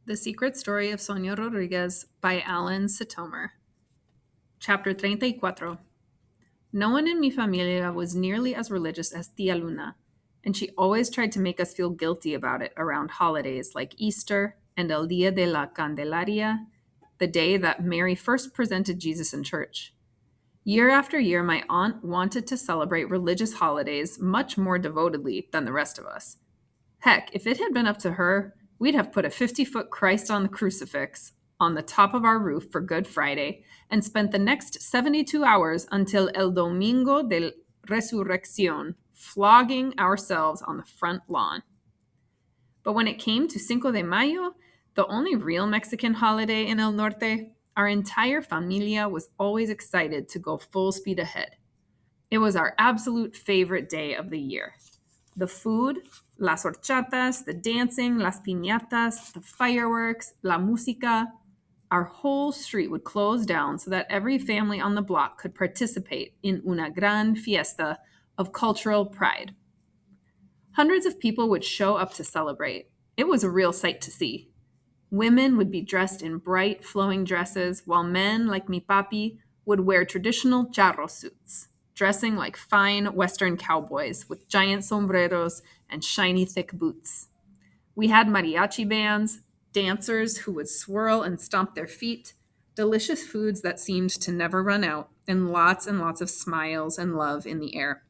The Secret Story of Sonia Rodriquez by Alan Sitomer. Chapter 34. No one in mi familia was nearly as religious as Tia Luna, and she always tried to make us feel guilty about it around holidays like Easter and El Dia de la Candelaria, the day that Mary first presented Jesus in church. Year after year, my aunt wanted to celebrate religious holidays much more devotedly than the rest of us. Heck, if it had been up to her, we'd have put a 50-foot Christ on the crucifix on the top of our roof for Good Friday and spent the next 72 hours until El Domingo de Resurrección flogging ourselves on the front lawn. But when it came to Cinco de Mayo, the only real Mexican holiday in El Norte, our entire familia was always excited to go full speed ahead. It was our absolute favorite day of the year. The food, las horchatas, the dancing, las piñatas, the fireworks, la música. Our whole street would close down so that every family on the block could participate in una gran fiesta of cultural pride. Hundreds of people would show up to celebrate. It was a real sight to see. Women would be dressed in bright, flowing dresses, while men, like mi papi, would wear traditional charro suits, dressing like fine Western cowboys with giant sombreros and shiny, thick boots. We had mariachi bands, dancers who would swirl and stomp their feet, delicious foods that seemed to never run out, and lots of smiles and love in the air.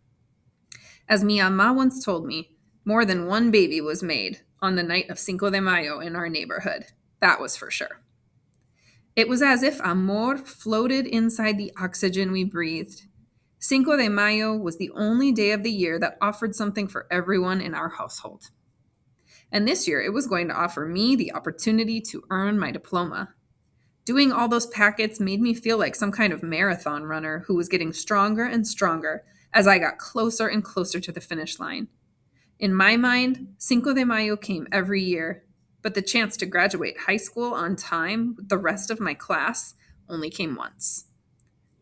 As mi ama once told me, more than one baby was made on the night of Cinco de Mayo in our neighborhood. That was for sure. It was as if amor floated inside the oxygen we breathed. Cinco de Mayo was the only day of the year that offered something for everyone in our household. And this year, it was going to offer me the opportunity to earn my diploma. Doing all those packets made me feel like some kind of marathon runner who was getting stronger and stronger as I got closer and closer to the finish line. In my mind, Cinco de Mayo came every year, but the chance to graduate high school on time with the rest of my class only came once.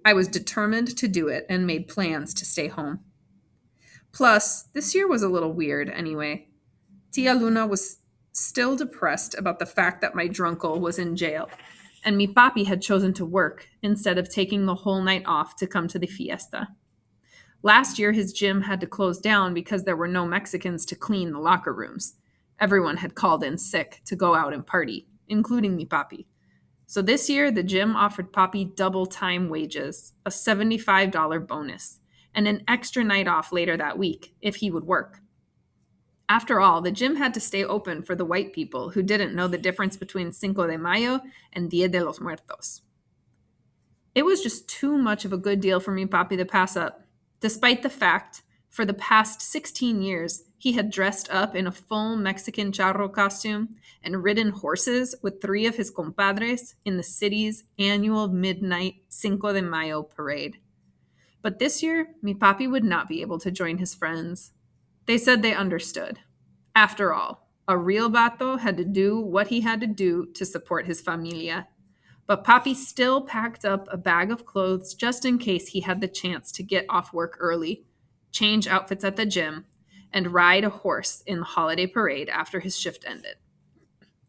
I was determined to do it and made plans to stay home. Plus, this year was a little weird anyway. Tia Luna was still depressed about the fact that my drunkle was in jail, and mi papi had chosen to work instead of taking the whole night off to come to the fiesta. Last year, his gym had to close down because there were no Mexicans to clean the locker rooms. Everyone had called in sick to go out and party, including mi papi. So this year, the gym offered Papi double time wages, a $75 bonus, and an extra night off later that week if he would work. After all, the gym had to stay open for the white people who didn't know the difference between Cinco de Mayo and Dia de los Muertos. It was just too much of a good deal for mi papi to pass up, despite the fact, for the past 16 years, he had dressed up in a full Mexican charro costume and ridden horses with 3 of his compadres in the city's annual midnight Cinco de Mayo parade. But this year, mi papi would not be able to join his friends. They said they understood. After all, a real vato had to do what he had to do to support his familia. But Papi still packed up a bag of clothes just in case he had the chance to get off work early, change outfits at the gym, and ride a horse in the holiday parade after his shift ended.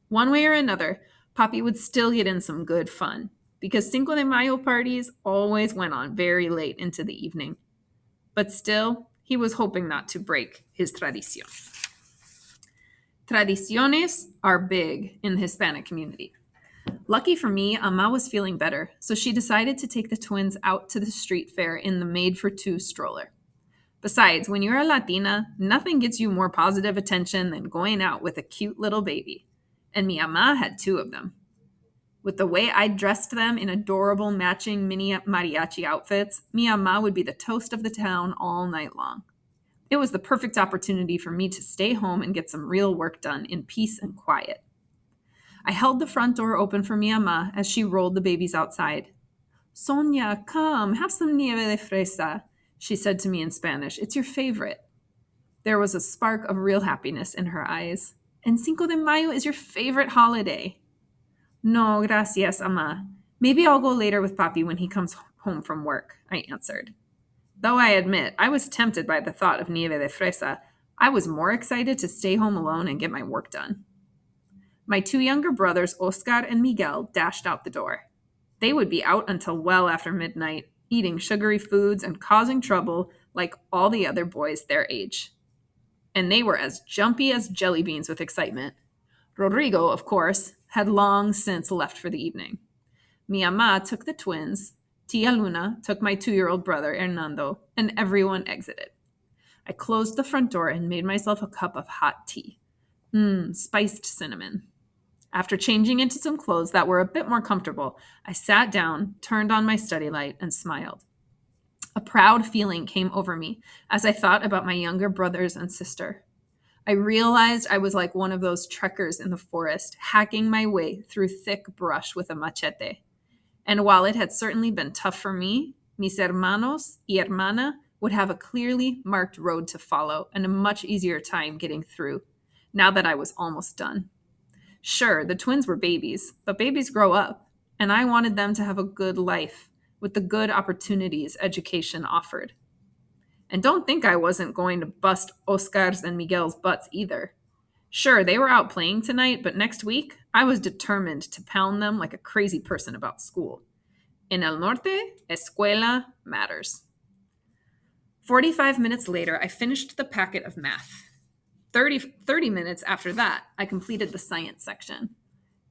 One way or another, Papi would still get in some good fun, because Cinco de Mayo parties always went on very late into the evening. But still, he was hoping not to break his tradición. Tradiciones are big in the Hispanic community. Lucky for me, Ama was feeling better, so she decided to take the twins out to the street fair in the made-for-two stroller. Besides, when you're a Latina, nothing gets you more positive attention than going out with a cute little baby. And mi ama had 2 of them. With the way I dressed them in adorable matching mini mariachi outfits, mi ama would be the toast of the town all night long. It was the perfect opportunity for me to stay home and get some real work done in peace and quiet. I held the front door open for mi ama as she rolled the babies outside. Sonia, come, have some nieve de fresa, she said to me in Spanish. It's your favorite. There was a spark of real happiness in her eyes. And Cinco de Mayo is your favorite holiday. No, gracias, ama. Maybe I'll go later with Papi when he comes home from work, I answered. Though I admit I was tempted by the thought of nieve de fresa, I was more excited to stay home alone and get my work done. My two younger brothers, Oscar and Miguel, dashed out the door. They would be out until well after midnight, eating sugary foods and causing trouble like all the other boys their age. And they were as jumpy as jelly beans with excitement. Rodrigo, of course, had long since left for the evening. Mi ama took the twins, Tia Luna took my 2-year-old brother, Hernando, and everyone exited. I closed the front door and made myself a cup of hot tea. Spiced cinnamon. After changing into some clothes that were a bit more comfortable, I sat down, turned on my study light, and smiled. A proud feeling came over me as I thought about my younger brothers and sister. I realized I was like one of those trekkers in the forest, hacking my way through thick brush with a machete. And while it had certainly been tough for me, mis hermanos y hermana would have a clearly marked road to follow and a much easier time getting through, now that I was almost done. Sure, the twins were babies, but babies grow up, and I wanted them to have a good life with the good opportunities education offered. And don't think I wasn't going to bust Oscar's and Miguel's butts either. Sure, they were out playing tonight, but next week, I was determined to pound them like a crazy person about school. In El Norte, escuela matters. 45 minutes later, I finished the packet of math. 30 minutes after that, I completed the science section.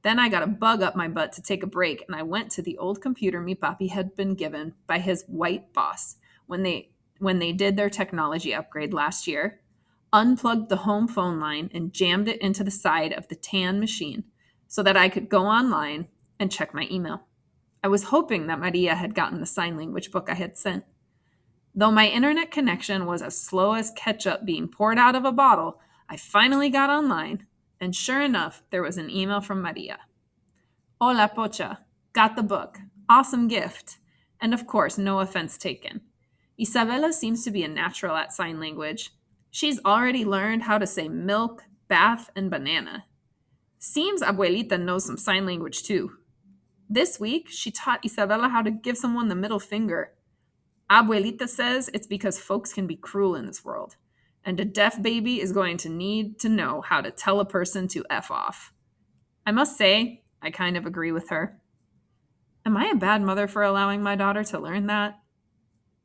Then I got a bug up my butt to take a break, and I went to the old computer mi papi had been given by his white boss when they did their technology upgrade last year, unplugged the home phone line, and jammed it into the side of the tan machine so that I could go online and check my email. I was hoping that Maria had gotten the sign language book I had sent. Though my internet connection was as slow as ketchup being poured out of a bottle, I finally got online, and sure enough, there was an email from Maria. Hola, Pocha. Got the book. Awesome gift. And of course, no offense taken. Isabella seems to be a natural at sign language. She's already learned how to say milk, bath, and banana. Seems Abuelita knows some sign language too. This week, she taught Isabella how to give someone the middle finger. Abuelita says it's because folks can be cruel in this world, and a deaf baby is going to need to know how to tell a person to F off. I must say, I kind of agree with her. Am I a bad mother for allowing my daughter to learn that?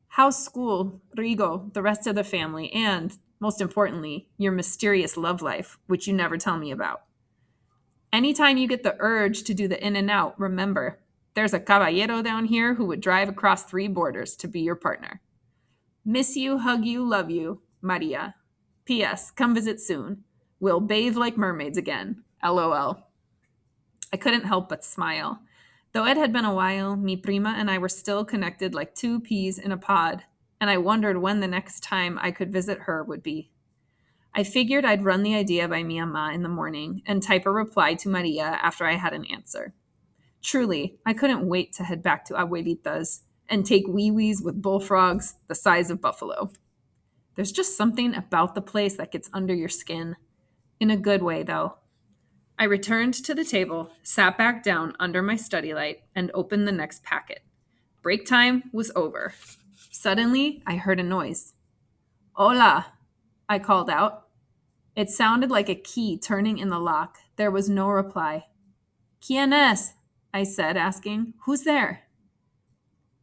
How's school, Rigo, the rest of the family, and, most importantly, your mysterious love life, which you never tell me about? Anytime you get the urge to do the in and out, remember, there's a caballero down here who would drive across 3 borders to be your partner. Miss you, hug you, love you, Maria. P.S. Come visit soon. We'll bathe like mermaids again. LOL. I couldn't help but smile. Though it had been a while, mi prima and I were still connected like 2 peas in a pod, and I wondered when the next time I could visit her would be. I figured I'd run the idea by mi ama in the morning and type a reply to Maria after I had an answer. Truly, I couldn't wait to head back to Abuelita's and take wee-wees with bullfrogs the size of buffalo. There's just something about the place that gets under your skin. In a good way, though. I returned to the table, sat back down under my study light, and opened the next packet. Break time was over. Suddenly, I heard a noise. Hola, I called out. It sounded like a key turning in the lock. There was no reply. ¿Quién es? I said, asking, who's there?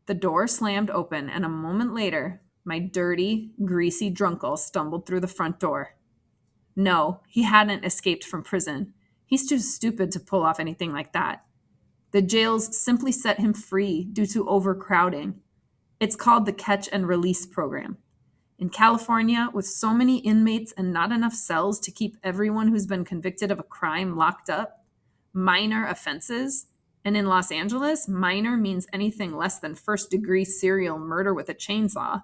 The door slammed open, and a moment later, my dirty, greasy drunkle stumbled through the front door. No, he hadn't escaped from prison. He's too stupid to pull off anything like that. The jails simply set him free due to overcrowding. It's called the Catch and Release Program. In California, with so many inmates and not enough cells to keep everyone who's been convicted of a crime locked up, minor offenses, and in Los Angeles, minor means anything less than first-degree serial murder with a chainsaw,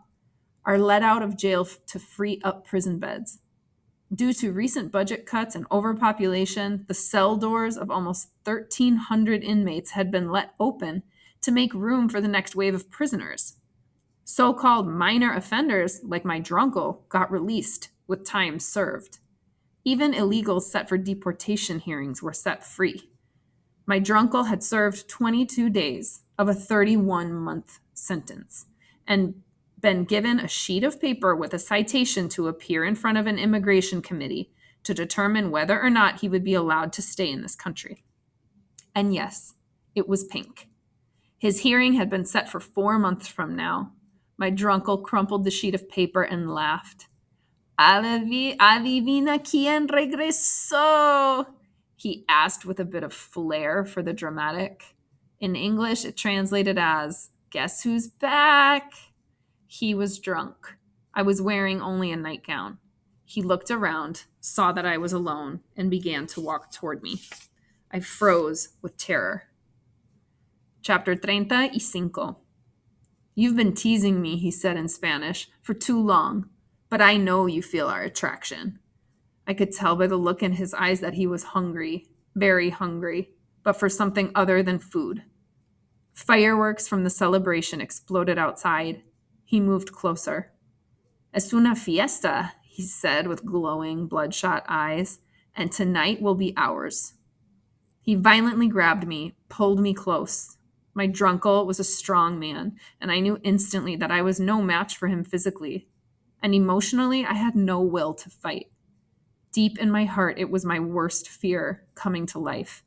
are let out of jail to free up prison beds. Due to recent budget cuts and overpopulation, the cell doors of almost 1,300 inmates had been let open to make room for the next wave of prisoners. So-called minor offenders, like my drunkle, got released with time served. Even illegals set for deportation hearings were set free. My drunkle had served 22 days of a 31-month sentence and been given a sheet of paper with a citation to appear in front of an immigration committee to determine whether or not he would be allowed to stay in this country. And yes, it was pink. His hearing had been set for 4 months from now. My drunkle crumpled the sheet of paper and laughed. Adivina quién regresó? He asked with a bit of flair for the dramatic. In English, it translated as, guess who's back? He was drunk. I was wearing only a nightgown. He looked around, saw that I was alone, and began to walk toward me. I froze with terror. Chapter 35. You've been teasing me, he said in Spanish, for too long, but I know you feel our attraction. I could tell by the look in his eyes that he was hungry, very hungry, but for something other than food. Fireworks from the celebration exploded outside. He moved closer. Es una fiesta, he said with glowing, bloodshot eyes, and tonight will be ours. He violently grabbed me, pulled me close. My drunkle was a strong man, and I knew instantly that I was no match for him physically. And emotionally, I had no will to fight. Deep in my heart, it was my worst fear coming to life.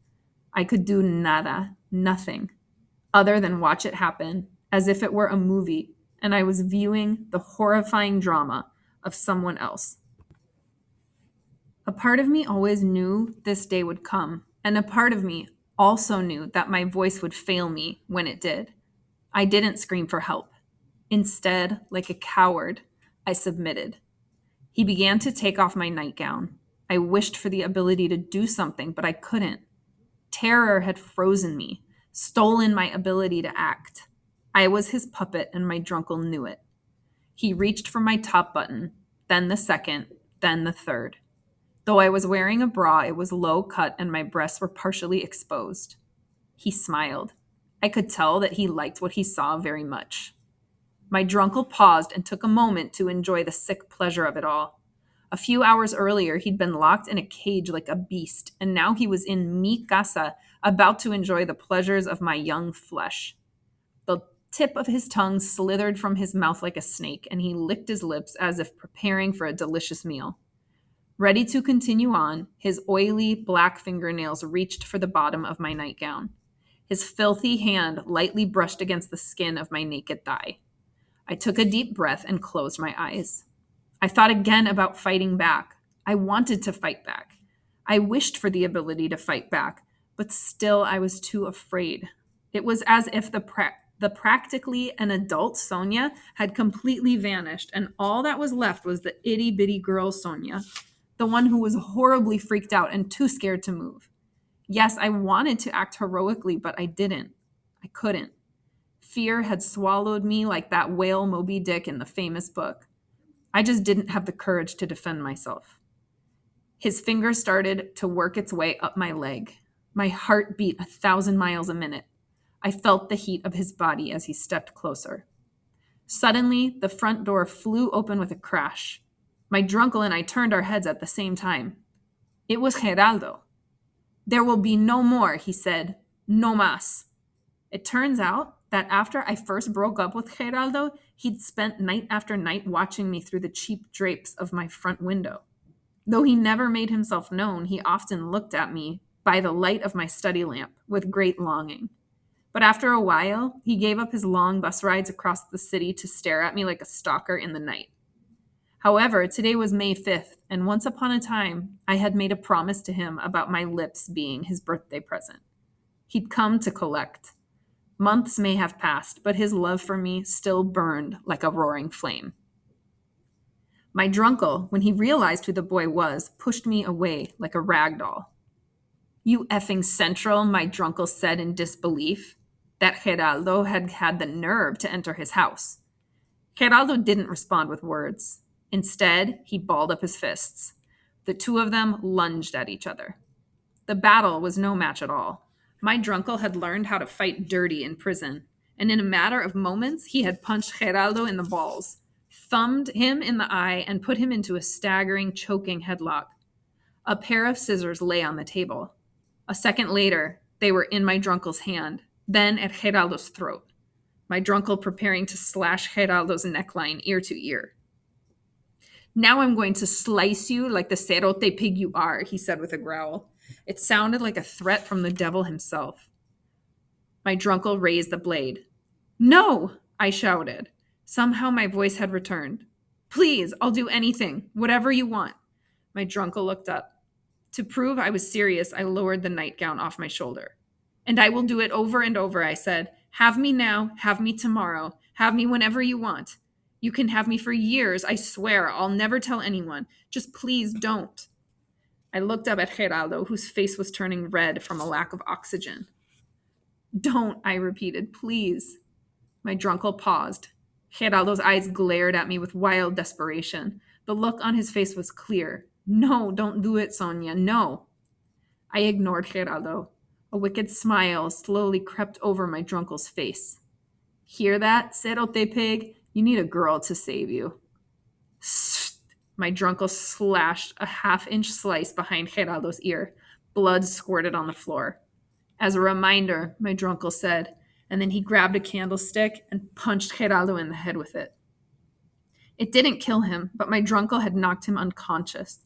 I could do nada, nothing, other than watch it happen, as if it were a movie, and I was viewing the horrifying drama of someone else. A part of me always knew this day would come, and a part of me also knew that my voice would fail me when it did. I didn't scream for help. Instead, like a coward, I submitted. He began to take off my nightgown. I wished for the ability to do something, but I couldn't. Terror had frozen me, stolen my ability to act. I was his puppet, and my drunkle knew it. He reached for my top button, then the second, then the third. Though I was wearing a bra, it was low cut and my breasts were partially exposed. He smiled. I could tell that he liked what he saw very much. My drunkle paused and took a moment to enjoy the sick pleasure of it all. A few hours earlier, he'd been locked in a cage like a beast, and now he was in mi casa, about to enjoy the pleasures of my young flesh. The tip of his tongue slithered from his mouth like a snake, and he licked his lips as if preparing for a delicious meal. Ready to continue on, his oily, black fingernails reached for the bottom of my nightgown. His filthy hand lightly brushed against the skin of my naked thigh. I took a deep breath and closed my eyes. I thought again about fighting back. I wanted to fight back. I wished for the ability to fight back, but still I was too afraid. It was as if the practically an adult Sonia had completely vanished, and all that was left was the itty-bitty girl Sonia, the one who was horribly freaked out and too scared to move. Yes, I wanted to act heroically, but I didn't. I couldn't. Fear had swallowed me like that whale Moby Dick in the famous book. I just didn't have the courage to defend myself. His finger started to work its way up my leg. My heart beat 1,000 miles a minute. I felt the heat of his body as he stepped closer. Suddenly, the front door flew open with a crash. My drunkle and I turned our heads at the same time. It was Geraldo. There will be no more, he said. No más. It turns out that after I first broke up with Geraldo, he'd spent night after night watching me through the cheap drapes of my front window. Though he never made himself known, he often looked at me by the light of my study lamp with great longing. But after a while, he gave up his long bus rides across the city to stare at me like a stalker in the night. However, today was May 5th, and once upon a time, I had made a promise to him about my lips being his birthday present. He'd come to collect. Months may have passed, but his love for me still burned like a roaring flame. My drunkle, when he realized who the boy was, pushed me away like a rag doll. You effing Central, my drunkle said in disbelief. That Geraldo had had the nerve to enter his house. Geraldo didn't respond with words. Instead, he balled up his fists. The two of them lunged at each other. The battle was no match at all. My drunkle had learned how to fight dirty in prison, and in a matter of moments, he had punched Geraldo in the balls, thumbed him in the eye, and put him into a staggering, choking headlock. A pair of scissors lay on the table. A second later, they were in my drunkle's hand, then at Geraldo's throat. My drunkle preparing to slash Geraldo's neckline ear to ear. Now I'm going to slice you like the cerote pig you are, he said with a growl. It sounded like a threat from the devil himself. My drunkle raised the blade. No, I shouted. Somehow my voice had returned. Please, I'll do anything, whatever you want. My drunkle looked up. To prove I was serious, I lowered the nightgown off my shoulder. And I will do it over and over, I said. Have me now, have me tomorrow, have me whenever you want. You can have me for years, I swear. I'll never tell anyone. Just please don't. I looked up at Geraldo, whose face was turning red from a lack of oxygen. Don't, I repeated, please. My drunkle paused. Geraldo's eyes glared at me with wild desperation. The look on his face was clear. No, don't do it, Sonia, no. I ignored Geraldo. A wicked smile slowly crept over my drunkle's face. Hear that, cerote pig? You need a girl to save you. My drunkle slashed a half-inch slice behind Geraldo's ear. Blood squirted on the floor. As a reminder, my drunkle said, and then he grabbed a candlestick and punched Geraldo in the head with it. It didn't kill him, but my drunkle had knocked him unconscious.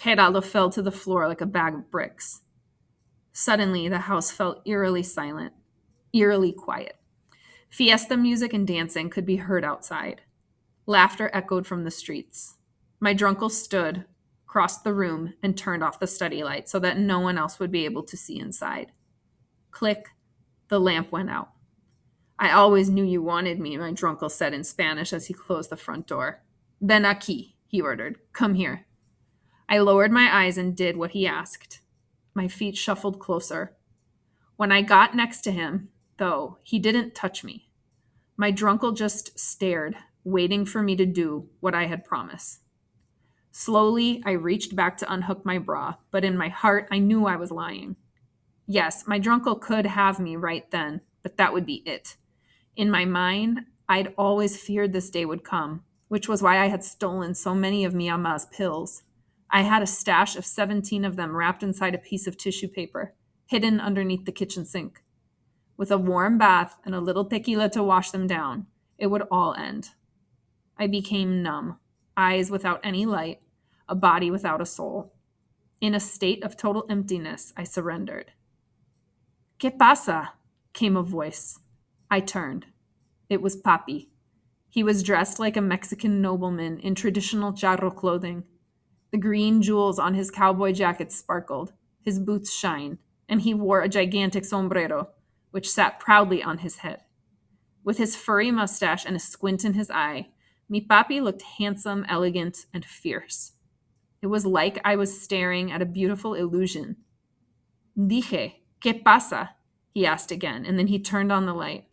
Geraldo fell to the floor like a bag of bricks. Suddenly, the house felt eerily silent, eerily quiet. Fiesta music and dancing could be heard outside. Laughter echoed from the streets. My drunkle stood, crossed the room, and turned off the study light so that no one else would be able to see inside. Click, the lamp went out. I always knew you wanted me, my drunkle said in Spanish as he closed the front door. Ven aquí, he ordered. Come here. I lowered my eyes and did what he asked. My feet shuffled closer. When I got next to him, though, he didn't touch me. My drunkle just stared, waiting for me to do what I had promised. Slowly, I reached back to unhook my bra, but in my heart, I knew I was lying. Yes, my drunkle could have me right then, but that would be it. In my mind, I'd always feared this day would come, which was why I had stolen so many of mi ama's pills. I had a stash of 17 of them wrapped inside a piece of tissue paper, hidden underneath the kitchen sink. With a warm bath and a little tequila to wash them down, it would all end. I became numb, eyes without any light, a body without a soul. In a state of total emptiness, I surrendered. ¿Qué pasa? Came a voice. I turned. It was Papi. He was dressed like a Mexican nobleman in traditional charro clothing. The green jewels on his cowboy jacket sparkled, his boots shined, and he wore a gigantic sombrero, which sat proudly on his head. With his furry mustache and a squint in his eye, mi papi looked handsome, elegant, and fierce. It was like I was staring at a beautiful illusion. Dije, ¿qué pasa? He asked again, and then he turned on the light.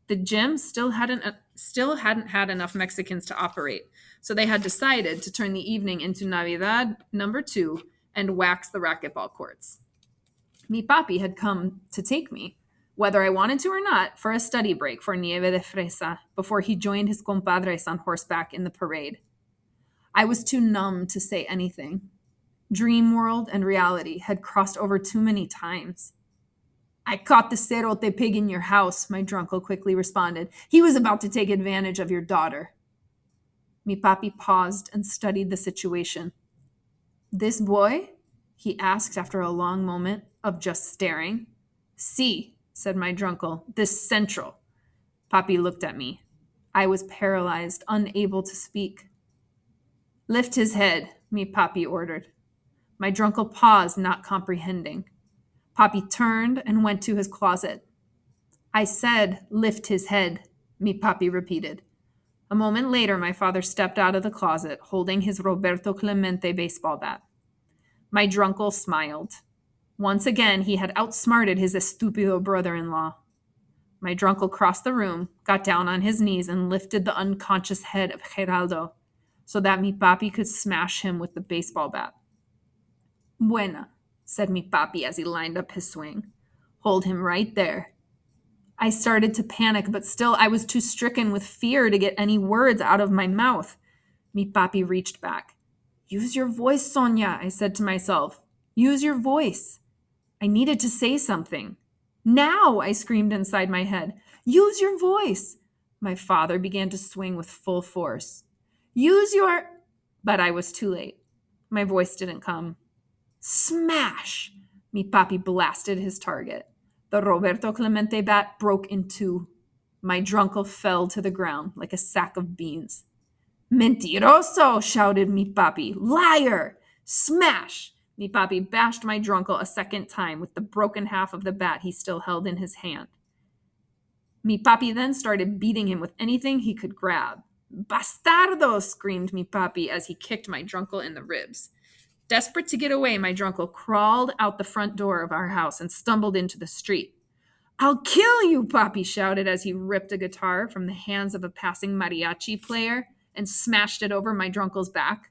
The gym still hadn't had enough Mexicans to operate, so they had decided to turn the evening into Navidad #2 and wax the racquetball courts. Mi papi had come to take me, whether I wanted to or not, for a study break for Nieve de Fresa before he joined his compadres on horseback in the parade. I was too numb to say anything. Dream world and reality had crossed over too many times. I caught the cerote pig in your house, my drunkle quickly responded. He was about to take advantage of your daughter. Mi papi paused and studied the situation. This boy? He asked after a long moment of just staring. Si, said my drunkle, this central. Papi looked at me. I was paralyzed, unable to speak. Lift his head, mi papi ordered. My drunkle paused, not comprehending. Papi turned and went to his closet. I said, lift his head, mi papi repeated. A moment later, my father stepped out of the closet, holding his Roberto Clemente baseball bat. My drunkle smiled. Once again, he had outsmarted his estupido brother-in-law. My drunkle crossed the room, got down on his knees, and lifted the unconscious head of Geraldo so that mi papi could smash him with the baseball bat. Buena, said mi papi as he lined up his swing. Hold him right there. I started to panic, but still I was too stricken with fear to get any words out of my mouth. Mi papi reached back. Use your voice, Sonia, I said to myself. Use your voice. I needed to say something. Now, I screamed inside my head. Use your voice. My father began to swing with full force. Use your... But I was too late. My voice didn't come. Smash! Mi papi blasted his target. The Roberto Clemente bat broke in two. My drunkle fell to the ground like a sack of beans. Mentiroso! Shouted mi papi. Liar! Smash! Mi papi bashed my drunkle a second time with the broken half of the bat he still held in his hand. Mi papi then started beating him with anything he could grab. Bastardo! Screamed mi papi as he kicked my drunkle in the ribs. Desperate to get away, my drunkle crawled out the front door of our house and stumbled into the street. I'll kill you, papi shouted as he ripped a guitar from the hands of a passing mariachi player and smashed it over my drunkle's back.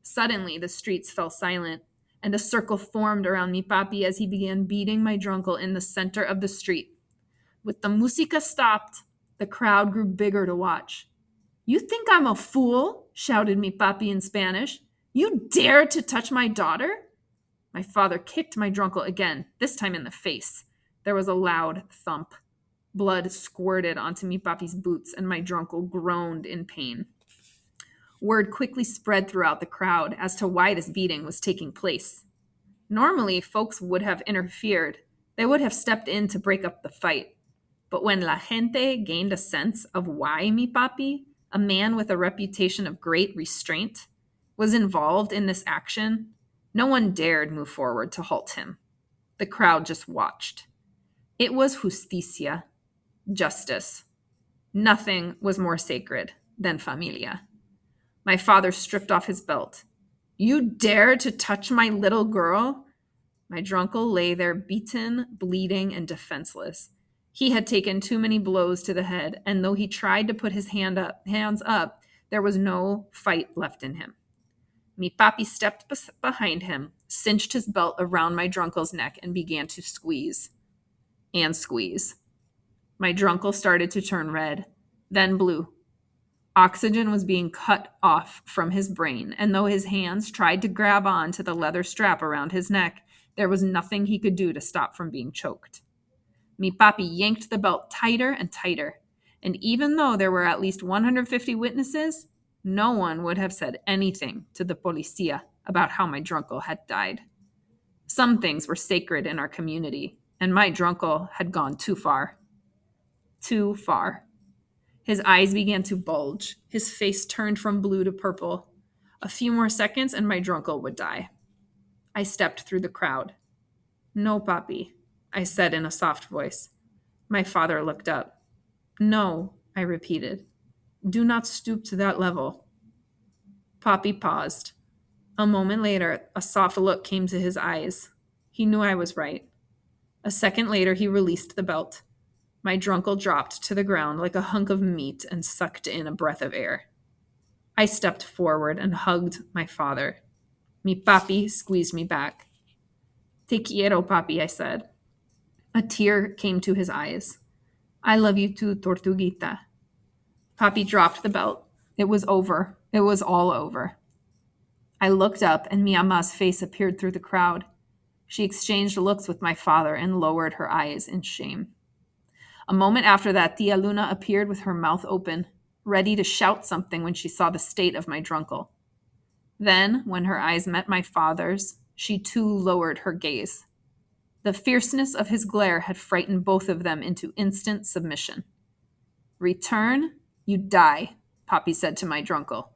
Suddenly, the streets fell silent, and a circle formed around mi papi as he began beating my drunkle in the center of the street. With the música stopped, the crowd grew bigger to watch. You think I'm a fool? Shouted mi papi in Spanish. You dare to touch my daughter? My father kicked my drunkle again, this time in the face. There was a loud thump. Blood squirted onto mi papi's boots, and my drunkle groaned in pain. Word quickly spread throughout the crowd as to why this beating was taking place. Normally, folks would have interfered. They would have stepped in to break up the fight. But when la gente gained a sense of why mi papi, a man with a reputation of great restraint, was involved in this action, no one dared move forward to halt him. The crowd just watched. It was justicia, justice. Nothing was more sacred than familia. My father stripped off his belt. You dare to touch my little girl? My drunkle lay there beaten, bleeding, and defenseless. He had taken too many blows to the head, and though he tried to put his hands up, there was no fight left in him. Mi papi stepped behind him, cinched his belt around my drunkle's neck, and began to squeeze. And squeeze. My drunkle started to turn red, then blue. Oxygen was being cut off from his brain, and though his hands tried to grab on to the leather strap around his neck, there was nothing he could do to stop from being choked. Mi papi yanked the belt tighter and tighter, and even though there were at least 150 witnesses, no one would have said anything to the policía about how my drunkle had died. Some things were sacred in our community, and my drunkle had gone too far. Too far. His eyes began to bulge. His face turned from blue to purple. A few more seconds and my drunkle would die. I stepped through the crowd. No, papi, I said in a soft voice. My father looked up. No, I repeated. Do not stoop to that level. Papi paused. A moment later, a soft look came to his eyes. He knew I was right. A second later, he released the belt. My drunkle dropped to the ground like a hunk of meat and sucked in a breath of air. I stepped forward and hugged my father. Mi papi squeezed me back. Te quiero, papi, I said. A tear came to his eyes. I love you too, Tortuguita. Papi dropped the belt. It was over. It was all over. I looked up, and mi ama's face appeared through the crowd. She exchanged looks with my father and lowered her eyes in shame. A moment after that, Tia Luna appeared with her mouth open, ready to shout something when she saw the state of my drunkle. Then, when her eyes met my father's, she too lowered her gaze. The fierceness of his glare had frightened both of them into instant submission. Return, you die, Papi said to my drunkle.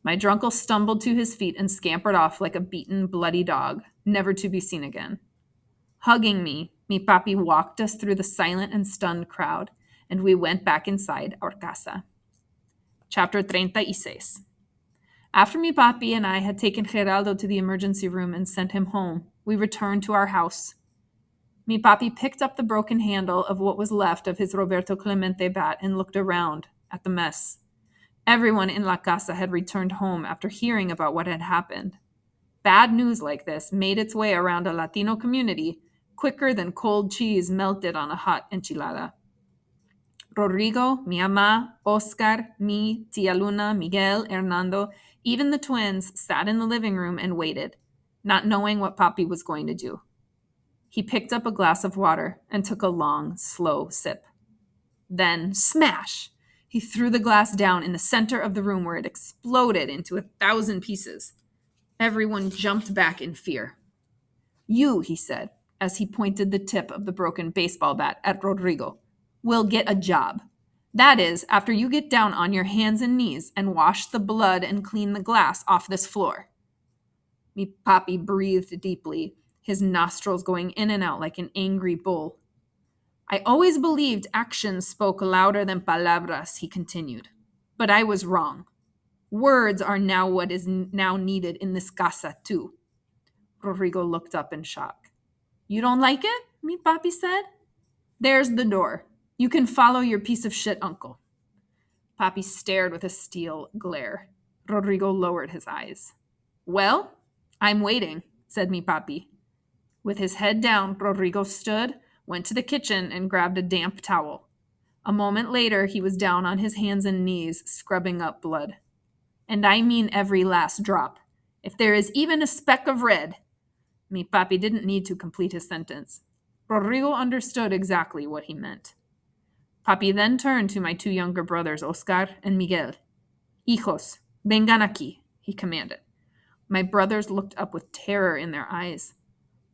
My drunkle stumbled to his feet and scampered off like a beaten, bloody dog, never to be seen again. Hugging me, mi papi walked us through the silent and stunned crowd, and we went back inside our casa. Chapter 36. After mi papi and I had taken Geraldo to the emergency room and sent him home, we returned to our house. Mi papi picked up the broken handle of what was left of his Roberto Clemente bat and looked around at the mess. Everyone in la casa had returned home after hearing about what had happened. Bad news like this made its way around a Latino community quicker than cold cheese melted on a hot enchilada. Rodrigo, mi ama, Oscar, me, Tia Luna, Miguel, Hernando, even the twins sat in the living room and waited, not knowing what Papi was going to do. He picked up a glass of water and took a long, slow sip. Then, smash! He threw the glass down in the center of the room where it exploded into 1,000 pieces. Everyone jumped back in fear. You, he said, as he pointed the tip of the broken baseball bat at Rodrigo, will get a job. That is, after you get down on your hands and knees and wash the blood and clean the glass off this floor. Mi papi breathed deeply, his nostrils going in and out like an angry bull. I always believed actions spoke louder than palabras, he continued. But I was wrong. Words are now what is now needed in this casa, too. Rodrigo looked up in shock. You don't like it? Mi papi said. There's the door. You can follow your piece of shit uncle. Papi stared with a steel glare. Rodrigo lowered his eyes. Well, I'm waiting, said mi papi. With his head down, Rodrigo stood, went to the kitchen, and grabbed a damp towel. A moment later, he was down on his hands and knees, scrubbing up blood. And I mean every last drop. If there is even a speck of red. Mi papi didn't need to complete his sentence. Rodrigo understood exactly what he meant. Papi then turned to my two younger brothers, Oscar and Miguel. Hijos, vengan aquí, he commanded. My brothers looked up with terror in their eyes.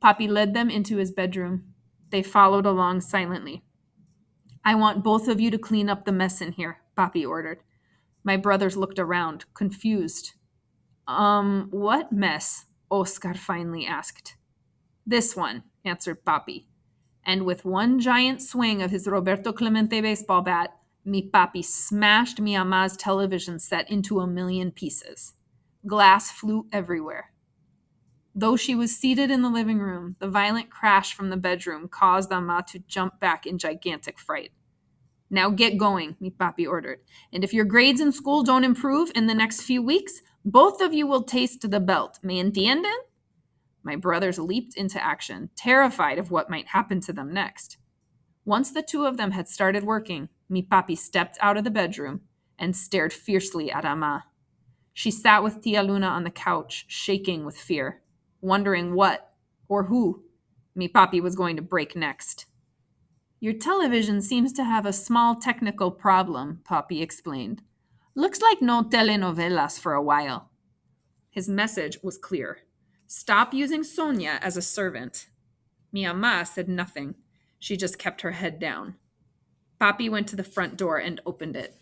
Papi led them into his bedroom. They followed along silently. I want both of you to clean up the mess in here, Papi ordered. My brothers looked around, confused. What mess? Oscar finally asked. This one, answered Papi. And with one giant swing of his Roberto Clemente baseball bat, mi papi smashed mi ama's television set into 1,000,000 pieces. Glass flew everywhere. Though she was seated in the living room, the violent crash from the bedroom caused ama to jump back in gigantic fright. Now get going, mi papi ordered. And if your grades in school don't improve in the next few weeks, both of you will taste the belt. ¿Me entienden? My brothers leaped into action, terrified of what might happen to them next. Once the two of them had started working, mi papi stepped out of the bedroom and stared fiercely at ama. She sat with Tia Luna on the couch, shaking with fear, wondering what, or who, mi papi was going to break next. Your television seems to have a small technical problem, Papi explained. Looks like no telenovelas for a while. His message was clear. Stop using Sonia as a servant. Mi ama said nothing. She just kept her head down. Papi went to the front door and opened it.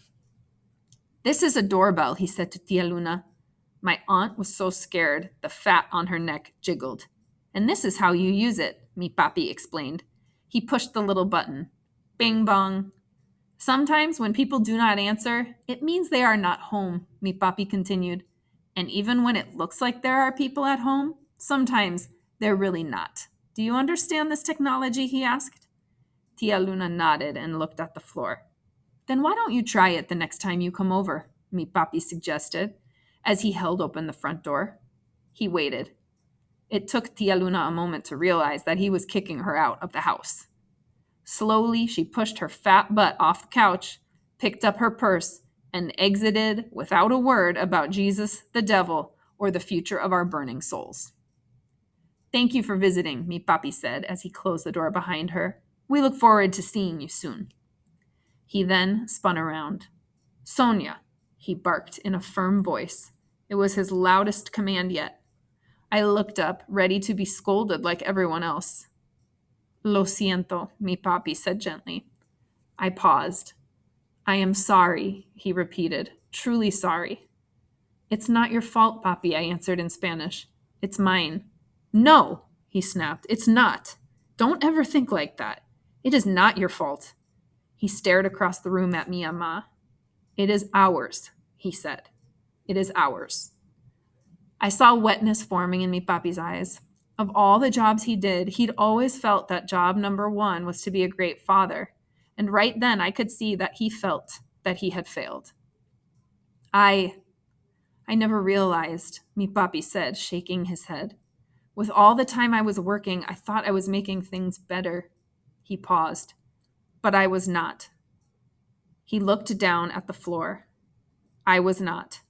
This is a doorbell, he said to Tia Luna. My aunt was so scared, the fat on her neck jiggled. And this is how you use it, mi papi explained. He pushed the little button. Bing bong. Sometimes when people do not answer, it means they are not home, mi papi continued. And even when it looks like there are people at home, sometimes they're really not. Do you understand this technology, he asked. Tia Luna nodded and looked at the floor. Then why don't you try it the next time you come over, mi papi suggested, as he held open the front door. He waited. It took Tia Luna a moment to realize that he was kicking her out of the house. Slowly, she pushed her fat butt off the couch, picked up her purse, and exited without a word about Jesus, the devil, or the future of our burning souls. Thank you for visiting, mi papi said as he closed the door behind her. We look forward to seeing you soon. He then spun around. Sonia, he barked in a firm voice. It was his loudest command yet. I looked up, ready to be scolded like everyone else. Lo siento, mi papi said gently. I paused. I am sorry, he repeated, truly sorry. It's not your fault, papi, I answered in Spanish. It's mine. No, he snapped. It's not. Don't ever think like that. It is not your fault. He stared across the room at mi ama. It is ours, he said. It is ours. I saw wetness forming in mi papi's eyes. Of all the jobs he did, he'd always felt that job number one was to be a great father. And right then I could see that he felt that he had failed. I never realized, mi papi said, shaking his head. With all the time I was working, I thought I was making things better. He paused. But I was not. He looked down at the floor. I was not.